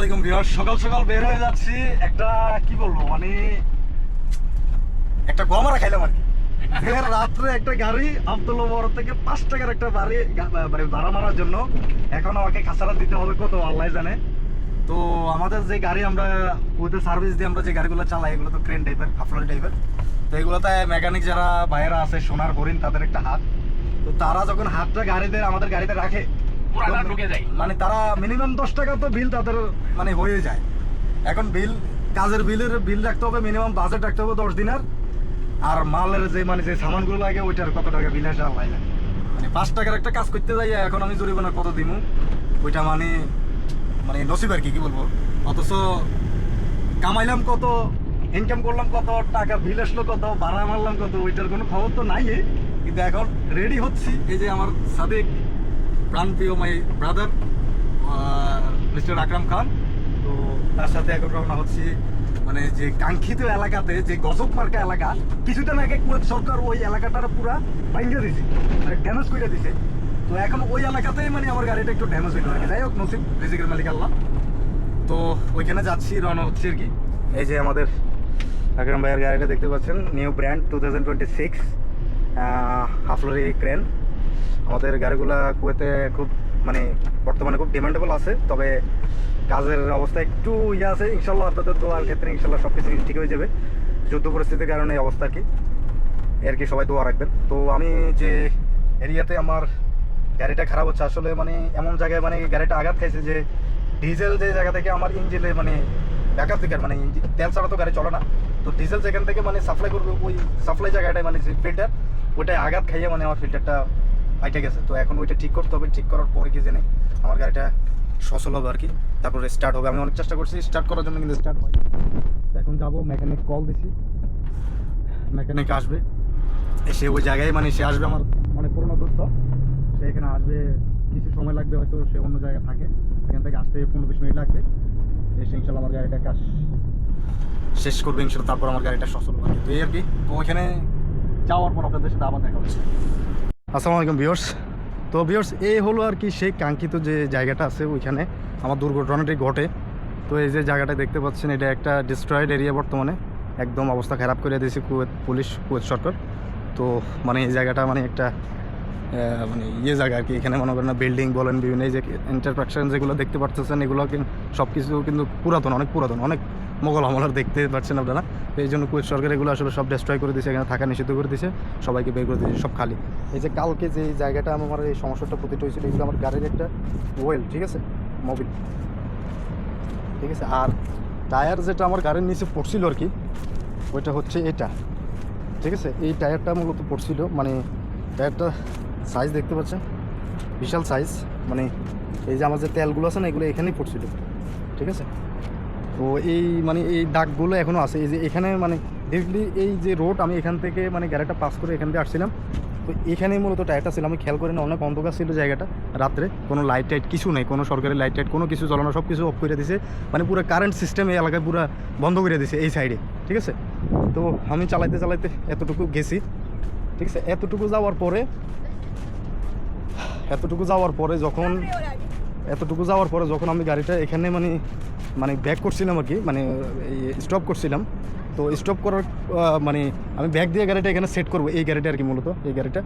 আলাইকুম ভিউয়ার্স, সকাল সকাল বের হয়ে যাচ্ছি। একটা কি বলবো, মানে একটা গমারা খাইলাম আর কি। রাত্রে একটা গাড়ি আব্দুল্লাহ বড় থেকে 5 টাকার একটা বাড়ি মানে ভাড়া মারার জন্য এখন আমাকে কাছাড়া দিতে হবে কত আল্লাহ জানে। তো আমাদের যে গাড়ি আমরা ওদের সার্ভিস দিয়ে আমরা যে গাড়িগুলো চালাই এগুলো তো ক্রেন টাইপের, হাফলরি টাইপের। তো এগুলোতে মেকানিক যারা বাইরে আছে, সোনার হরিণ, তাদের একটা হাত। তো তারা যখন হাতটা গাড়িতে আমাদের গাড়িতে রাখে মানে তারা মিনিমাম 10 টাকা তো বিল তাদের মানে হয়ে যায়। এখন কাজের বিল রাখতে হবে, মিনিমাম বাজেট রাখতে হবে 10 দিনের। আর মালের যে মানে যে সামানগুলো লাগে ওইটার কত টাকা বিল আসে আল্লাহ জানে। মানে 5 টাকার একটা কাজ করতে যাই এখন আমি জরিমানা কত দিমু ওইটা মানে মানে নসিব আর কি বলবো। অথচ কামাইলাম কত, ইনকাম করলাম কত, টাকা বিল আসলো কত, ভাড়া মারলাম কত, ওইটার কোনো খবর তো নাই। কিন্তু এখন রেডি হচ্ছি, এই যে আমার সাদেক প্রাণপ্রিয় my brother mister Akram Khan, তো তার সাথে এখন রওনা হচ্ছি মানে যে কাঙ্ক্ষিত এলাকাতে, যে গজব মার্কা এলাকা। কিছুদিন আগে কুয়েত সরকার ওই এলাকাটার পুরা ভাঙ্গা দিছে, মানে ড্যামেজ করে দিছে। তো এখন ওই এলাকাতেই মানে আমার গাড়িটা একটু ড্যামেজ হইল আর কি। যাই হোক, নসিব, রিজিকের মালিক আল্লাহ। তো ওইখানে যাচ্ছি, রওনা হচ্ছে আর কি। এই যে আমাদের আকরাম ভাইয়ের গাড়িটা দেখতে পাচ্ছেন, নিউ ব্র্যান্ড 2026 হাফলরি ক্রেন। আমাদের গাড়িগুলা কুয়েতে খুব মানে বর্তমানে খুব ডিমান্ডেবল আছে, তবে কাজের অবস্থা একটু ইয়ে আছে। ইনশাল্লাহ আপনাদের দোয়ার ক্ষেত্রে ইনশাল্লাহ সব কিছু ঠিক হয়ে যাবে। যুদ্ধ পরিস্থিতির কারণে এই অবস্থা কি আর কি, সবাই দোয়া রাখবেন। তো আমি যে এরিয়াতে আমার গাড়িটা খারাপ হচ্ছে, আসলে মানে এমন জায়গায় মানে গাড়িটা আঘাত খাইছে যে ডিজেল যে জায়গা থেকে আমার ইঞ্জিনে মানে ব্যাকআপ দিকে মানে তেল ছাড়া তো গাড়ি চলে না। তো ডিজেল যেখান থেকে মানে সাপ্লাই করবে ওই সাপ্লাই জায়গাটায় মানে যে ফিল্টার, ওইটাই আঘাত খাইয়ে মানে আমার ফিল্টারটা পাইটে গেছে। তো এখন ওইটা ঠিক করতে হবে। ঠিক করার পরে কি জেনে আমার গাড়িটা সচল হবে আর কি, তারপরে স্টার্ট হবে। আমি অনেক চেষ্টা করছি স্টার্ট করার জন্য, কিন্তু স্টার্ট হয়। এখন যাবো, মেকানিক কল দিছি, মেকানিক আসবে, এসে ওই জায়গায় মানে সে আসবে আমার অনেক পুরোনো দূরত্ব, সে এখানে আসবে। কিছু সময় লাগবে, হয়তো সে অন্য জায়গায় থাকে, এখান থেকে আসতে 15-20 মিনিট লাগবে। এসে ইনশাল্লাহ আমার গাড়িটা কাজ শেষ করবে ইনশাল্লাহ, তারপর আমার গাড়িটা সচল হবে। তো এই আর কি। তো ওইখানে যাওয়ার পর আপনাদের সাথে আবার দেখা হচ্ছে। আসসালামু আলাইকুম ভিউয়ার্স। তো ভিউয়ার্স, এই হলো আর কি সেই কাঙ্ক্ষিত যে জায়গাটা আছে, ওইখানে আমার দুর্ঘটনাটি ঘটে। তো এই যে জায়গাটা দেখতে পাচ্ছেন, এটা একটা ডিস্ট্রয়েড এরিয়া, বর্তমানে একদম অবস্থা খারাপ করে দিয়েছে কুয়েত পুলিশ, কুয়েত সরকার। তো মানে এই জায়গাটা মানে একটা মানে ইয়ে জায়গা আর কি। এখানে মনে করেন না বিল্ডিং বলেন, বিভিন্ন এই যে ইন্টারপ্রাকশন যেগুলো দেখতে পাচ্ছেন, এগুলো সব কিছু কিন্তু পুরাতন, অনেক পুরাতন, অনেক মোগল আমলের দেখতে পাচ্ছেন আপনারা। তো এই জন্য কুয়েত সরকার এগুলো আসলে সব ডিস্ট্রয় করে দিয়েছে, এখানে থাকা নিষিদ্ধ করে দিয়েছে, সবাইকে বের করে দিয়েছে, সব খালি। এই যে কালকে যে জায়গাটা আমার এই সমস্যাটা প্রতিটা হয়েছিল, এগুলো আমার গাড়ির একটা ওয়েল, ঠিক আছে, মোবিল, ঠিক আছে। আর টায়ার যেটা আমার গাড়ির নিচে পড়ছিল আর কি, ওইটা হচ্ছে এটা, ঠিক আছে। এই টায়ারটা মূলত পড়ছিল, মানে টায়ারটা সাইজ দেখতে পাচ্ছেন, বিশাল সাইজ। মানে এই যে আমার যে তেলগুলো আছে না, এগুলো এখানেই পড়ছিল, ঠিক আছে। তো এই মানে এই দাগগুলো এখনও আছে। এই যে এখানে মানে ডিরেক্টলি এই যে রোড, আমি এখান থেকে মানে গাড়িটা পাস করে এখান থেকে আসছিলাম, তো এখানেই মূলত টায়ারটা ছিল। আমি খেয়াল করি না, অনেক অন্ধকার ছিল জায়গাটা, রাত্রে কোনো লাইট টাইট কিছু নেই, কোনো সরকারি লাইট টাইট কোনো কিছু জ্বলানো, সব কিছু অফ করে দিয়েছে। মানে পুরো কারেন্ট সিস্টেম এই এলাকায় পুরো বন্ধ করে দিয়েছে এই সাইডে, ঠিক আছে। তো আমি চালাইতে চালাইতে এতটুকু গেছি, ঠিক আছে। এতটুকু যাওয়ার পরে যখন আমি গাড়িটা এখানে মানে ব্যাক করছিলাম আর কি, মানে স্টপ করছিলাম। তো স্টপ করার মানে আমি ব্যাক দিয়ে গাড়িটা এখানে সেট করবো, এই গাড়িটা আর কি, মূলত এই গাড়িটা,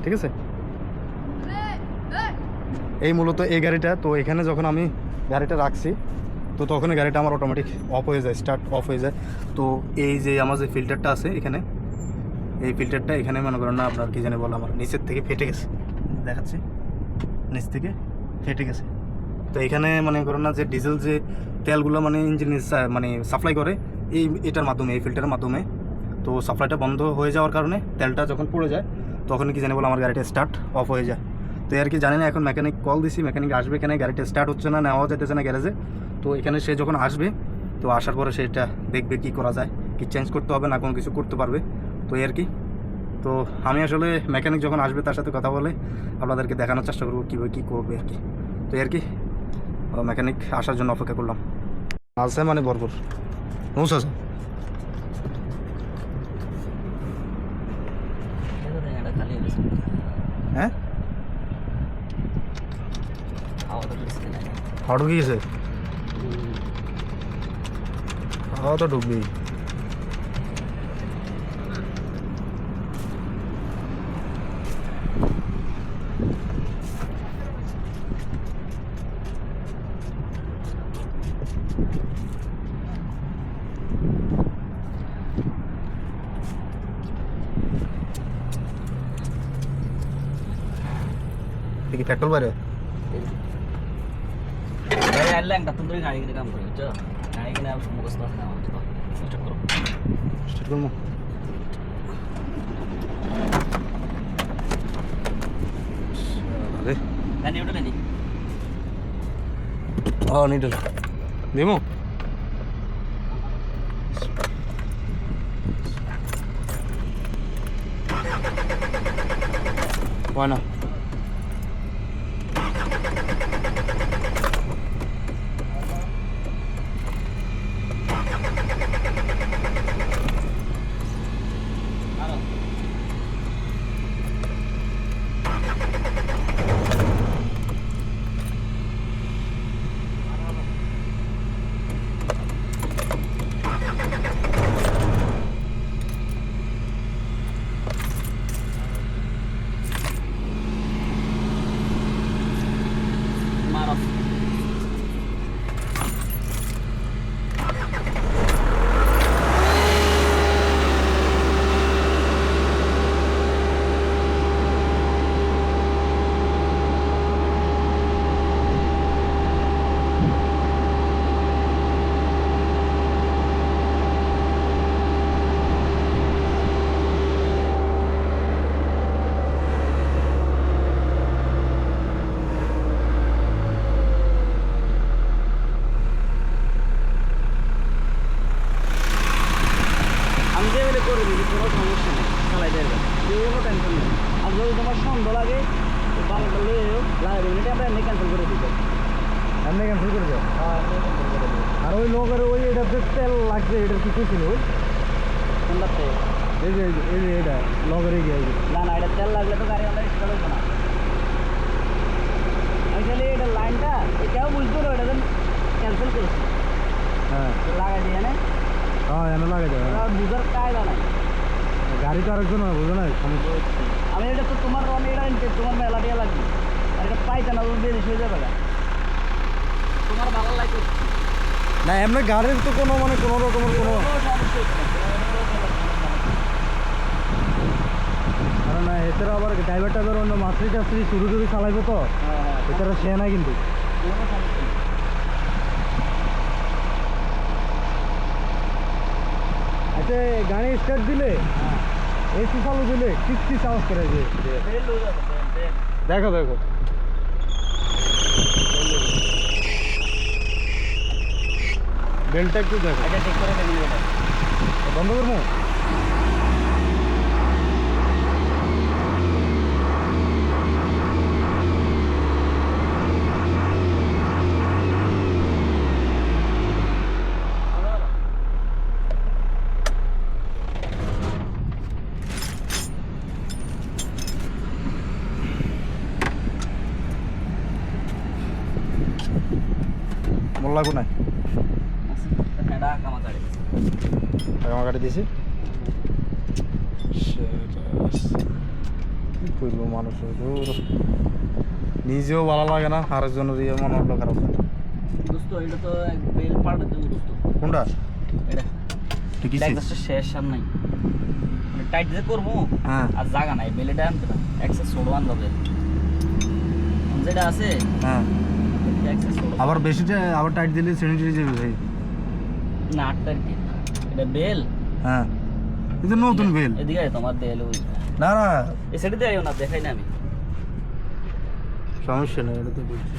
ঠিক আছে, এই মূলত এই গাড়িটা। তো এখানে যখন আমি গাড়িটা রাখছি, তো তখন গাড়িটা আমার অটোমেটিক অফ হয়ে যায়, স্টার্ট অফ হয়ে যায়। তো এই যে আমার যে ফিল্টারটা আছে এখানে, এই ফিল্টারটা এখানে মনে করেন না আপনার কি জানে বলে, আমার নিচের থেকে ফেটে গেছে, দেখাচ্ছি, নিচ থেকে ফেটে গেছে। তো এখানে মনে করেন না যে ডিজেল যে তেলগুলো মানে ইঞ্জিনে মানে সাপ্লাই করে এটার মাধ্যমে, এই ফিল্টারের মাধ্যমে। তো সাপ্লাইটা বন্ধ হয়ে যাওয়ার কারণে তেলটা যখন পড়ে যায়, তখন কি জানে বলে আমার গাড়িটা স্টার্ট অফ হয়ে যায়। তো আর কি জানি না, এখন মেকানিক কল দিছি, মেকানিক আসবে এখানে, গাড়িটা স্টার্ট হচ্ছে না, নেওয়া যেতেছে না গ্যারেজে। তো এখানে সে যখন আসবে, তো আসার পরে সেটা দেখবে কি করা যায়, কি চেঞ্জ করতে হবে না কোনো কিছু করতে পারবে। তো আর কি। তো আমি আসলে মেকানিক যখন আসবে তার সাথে কথা বলে আপনাদেরকে দেখানোর চেষ্টা করবো কীভাবে কী করবে আর কি। তো আর কি, মেকানিক আসার জন্য অপেক্ষা করলাম। আছে মানে ভরপুর নোস আছে। হ্যাঁ, হাওয়া ঢুকে গেছে। হাওয়া তো ঢুকবেই। কি পেট্রোল বাইরে একটা তুমি গাড়ি কিনে কাম করে বুঝছো, গাড়ি কিনে মুখস্থ আছে না আমার তো স্টার্ট করো। স্টার্ট করবো গাড়ি ওটা নেই নিডল দেবো হয় না। আর ওই লোকের ওই এটাতে তেল লাগছে, এটার কিছু ছিল ওই কোনটাতে এই যে এটা লগের গিয়ে না না, এটা তেল লাগলে তো গাড়ি আমরা স্টার্ট হবে না। আসলে এটা লাইনটা এটাও বুঝতো না, এটা ক্যান্সেল করেছি। হ্যাঁ লাগাই দিয়ে না, হ্যাঁ এনে লাগাই দেবে। বুঝার কায়দা নাই, গাড়ি তো আরেকজন বুঝো না সমস্যা। আমি এটা তো তোমার এটা আনতে তোমার মেলা দিয়ে লাগবে, আর এটা পাইতে না বেরিয়ে হয়ে যাবে না তোমার ভালো লাগে না। এমনি গাড়ির তো কোনো মানে কোনো রকমের কোনো কারণ এছাড়া আবার ড্রাইভার অন্য মাছরি টাছরি শুরু চালাইবো তো এছাড়া সে না কিন্তু। আচ্ছা গাড়ি স্টার্ট দিলে এসি চালু দিলে কি সাউন্ড করে যে দেখো দেখো বেলটা একটু দেখো। এটা ঠিক করে দেবেন, এটা বন্ধ করবো। মোল্লা কোনায় এটা কামাকাড়ি টাকা কাটে দিয়েছি। কি করবো মানুষের নিজেও ভালো লাগে না, আরেকজনের ইয়ে মনে হলো খারাপ লাগে। দোস্ত এটা তো এক বেল পাল্টে দেবো দোস্ত। কোনটা এটা ঠিকই লাইটটা শেষ আর নাই, মানে টাইট দিয়ে করবো হ্যাঁ আর জায়গা নাই, বেলেটা আনতে না এক্সেস ছোট আনতে হবে যেটা আছে। হ্যাঁ এক্সেস ছোট আবার বেশিটা আবার টাইট দিলে সেনিটারি যাবে ভাই না, আটটা কি এটা বেল। হ্যাঁ এটা নতুন বেল। এদিকে তোমার দেল ওই না না এই সাইডে দেয় না, দেখাই না আমি, সমস্যা নেই এটা তো বলছি।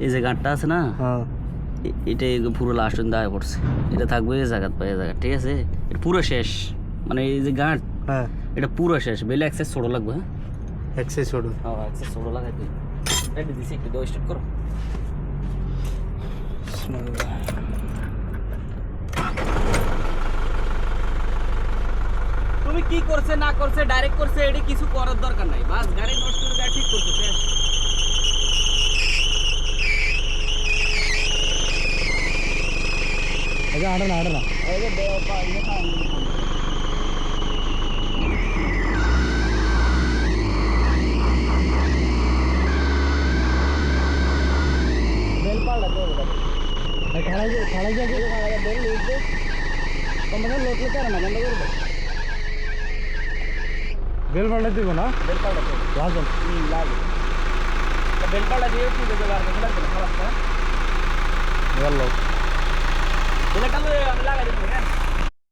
এই যে গাঁটটা আছে না, হ্যাঁ এটা পুরো লাস্ট দায় পড়ছে, এটা থাকবে এই জায়গা পাই জায়গা, ঠিক আছে এটা পুরো শেষ, মানে এই যে গাঁট হ্যাঁ এটা পুরো শেষ, বেলে অ্যাক্সেস ছোট লাগবে। হ্যাঁ এক্সেস ছোট অ্যাক্সেস ছোট লাগাই দিই, এটা দিছি একটু দাও স্টার্ট করো। তুমি কি করছে না করছে ডাইরেক্ট করছে এটা কিছু করার দরকার নাই, বাস গাড়ি নষ্ট করে গাড়ি ঠিক করছে শেষ। এই যে আড়ে না এই যে দেও পা ইয়ে খাওয়া বেল পাল্টা তো খাড়াই যাবে বেল লিখবে তোমাদের লোক লিখতে না বন্ধ করবে বেল পাল্টা দিব না বেল পাল্টা তো লাজন লাগে বেল পাল্টা দিয়ে কি দেবে আর কিছু লাগবে না খালাস না গেল দিলে কালো আমি লাগাই দিই হ্যাঁ